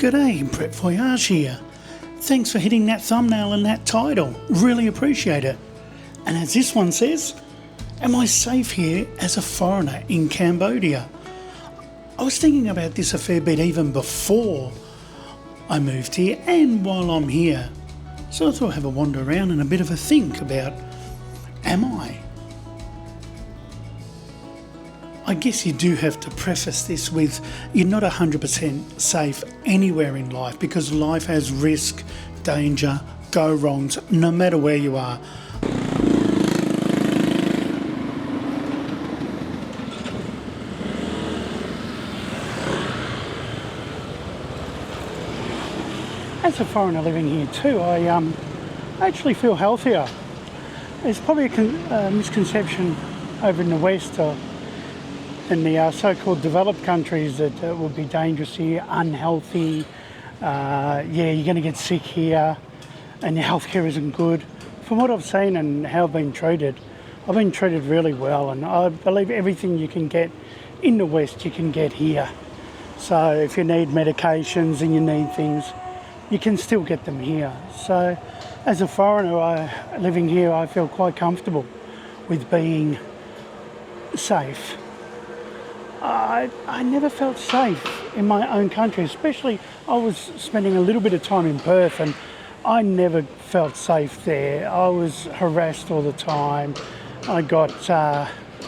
G'day, Brett Voyage here. Thanks for hitting that thumbnail and that title. Really appreciate it. And as this one says, am I safe here as a foreigner in Cambodia? I was thinking about this a fair bit even before I moved here and while I'm here. So I thought I'd have a wander around and a bit of a think about, am I? I guess you do have to preface this with you're not 100% safe anywhere in life because life has risk, danger, go-wrongs, no matter where you are. As a foreigner living here too, I actually feel healthier. There's probably a misconception over in the West in the so-called developed countries that it would be dangerous here, unhealthy, you're going to get sick here and your healthcare isn't good. From what I've seen and how I've been treated really well, and I believe everything you can get in the West you can get here. So if you need medications and you need things, you can still get them here. So as a foreigner living here, I feel quite comfortable with being safe. I never felt safe in my own country, especially I was spending a little bit of time in Perth and I never felt safe there. I was harassed all the time. I got,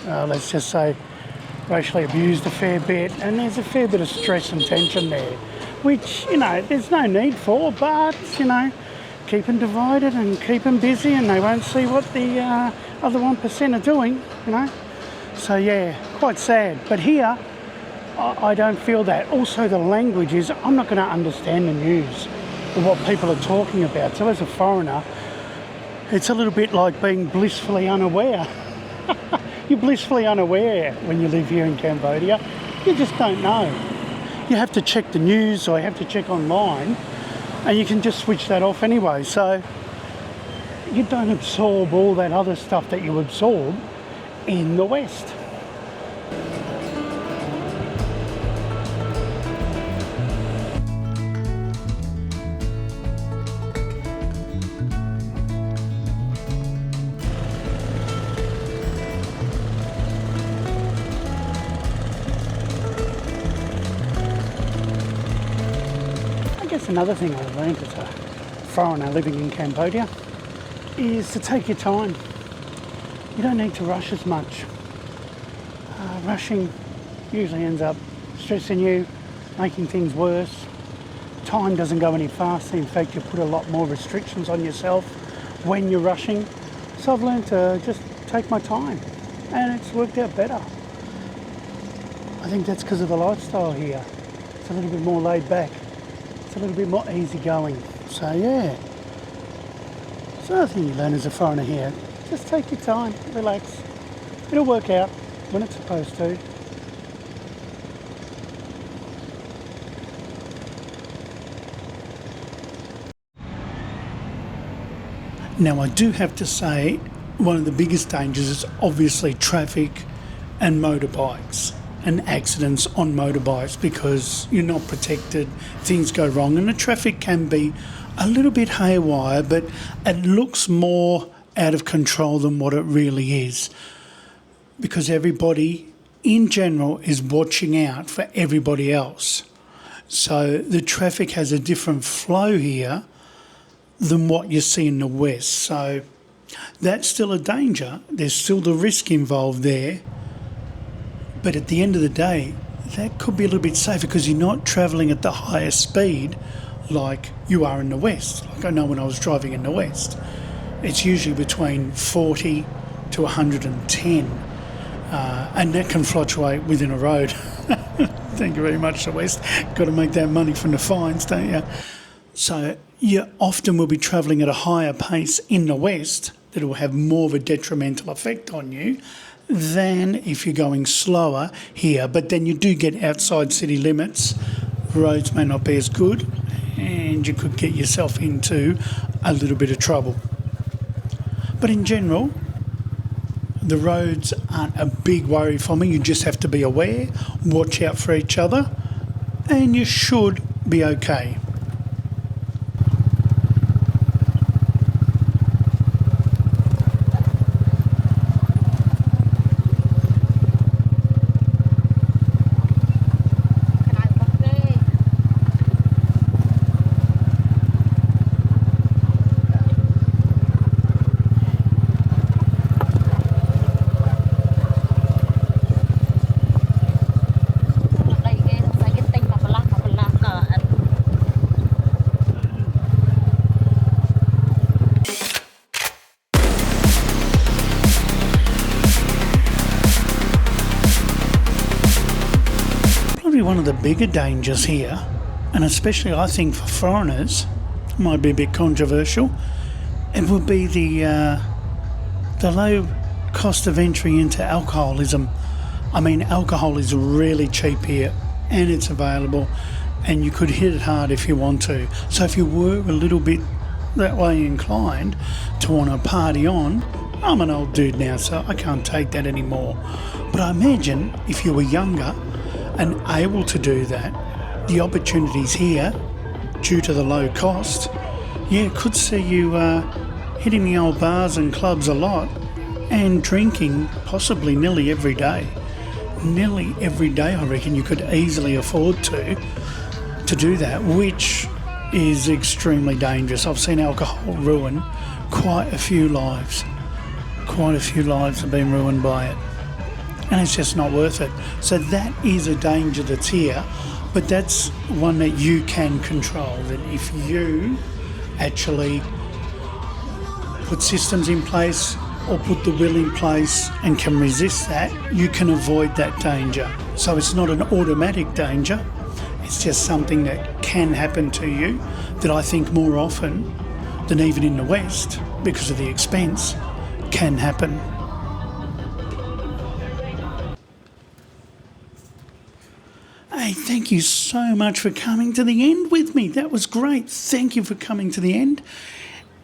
let's just say, racially abused a fair bit, and there's a fair bit of stress and tension there, which, there's no need for, but, keep them divided and keep them busy and they won't see what the other 1% are doing, So yeah, quite sad. But here, I don't feel that. Also the language is, I'm not going to understand the news or what people are talking about. So as a foreigner, it's a little bit like being blissfully unaware. You're blissfully unaware when you live here in Cambodia. You just don't know. You have to check the news or you have to check online and you can just switch that off anyway. So you don't absorb all that other stuff that you absorb in the West. I guess another thing I learned as a foreigner living in Cambodia is to take your time. You don't need to rush as much. Rushing usually ends up stressing you, making things worse. Time doesn't go any faster. In fact, you put a lot more restrictions on yourself when you're rushing. So I've learned to just take my time and it's worked out better. I think that's because of the lifestyle here. It's a little bit more laid back. It's a little bit more easygoing. So yeah. So another thing you learn as a foreigner here, just take your time, relax. It'll work out when it's supposed to. Now I do have to say, one of the biggest dangers is obviously traffic and motorbikes and accidents on motorbikes because you're not protected, things go wrong and the traffic can be a little bit haywire, but it looks more out of control than what it really is because everybody in general is watching out for everybody else. So the traffic has a different flow here than what you see in the West. So that's still a danger. There's still the risk involved there. But at the end of the day, that could be a little bit safer because you're not travelling at the highest speed like you are in the West. Like I know when I was driving in the West, it's usually between 40 to 110, and that can fluctuate within a road. Thank you very much, the West. Got to make that money from the fines, don't you? So you often will be travelling at a higher pace in the West that will have more of a detrimental effect on you than if you're going slower here. But then you do get outside city limits. Roads may not be as good and you could get yourself into a little bit of trouble. But in general, the roads aren't a big worry for me. You just have to be aware, watch out for each other, and you should be okay. One of the bigger dangers here, and especially I think for foreigners, might be a bit controversial, it would be the low cost of entry into alcoholism. I mean, alcohol is really cheap here and it's available, and you could hit it hard if you want to. So if you were a little bit that way inclined to want to party on, I'm an old dude now, so I can't take that anymore. But I imagine if you were younger and able to do that, the opportunities here, due to the low cost, could see you hitting the old bars and clubs a lot and drinking possibly nearly every day. Nearly every day, I reckon you could easily afford to do that, which is extremely dangerous. I've seen alcohol ruin quite a few lives. Quite a few lives have been ruined by it. And it's just not worth it. So that is a danger that's here, but that's one that you can control. That if you actually put systems in place or put the will in place and can resist that, you can avoid that danger. So it's not an automatic danger, it's just something that can happen to you, that I think more often than even in the West, because of the expense, can happen. Hey, thank you so much for coming to the end with me. That was great. Thank you for coming to the end.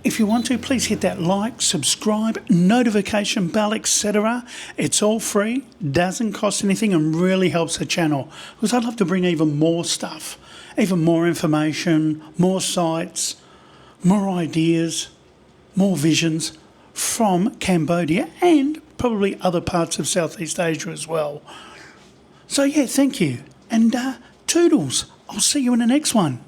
If you want to, please hit that like, subscribe, notification bell, etc. It's all free, doesn't cost anything, and really helps the channel, because I'd love to bring even more stuff, even more information, more sites, more ideas, more visions from Cambodia and probably other parts of Southeast Asia as well. So thank you. And toodles. I'll see you in the next one.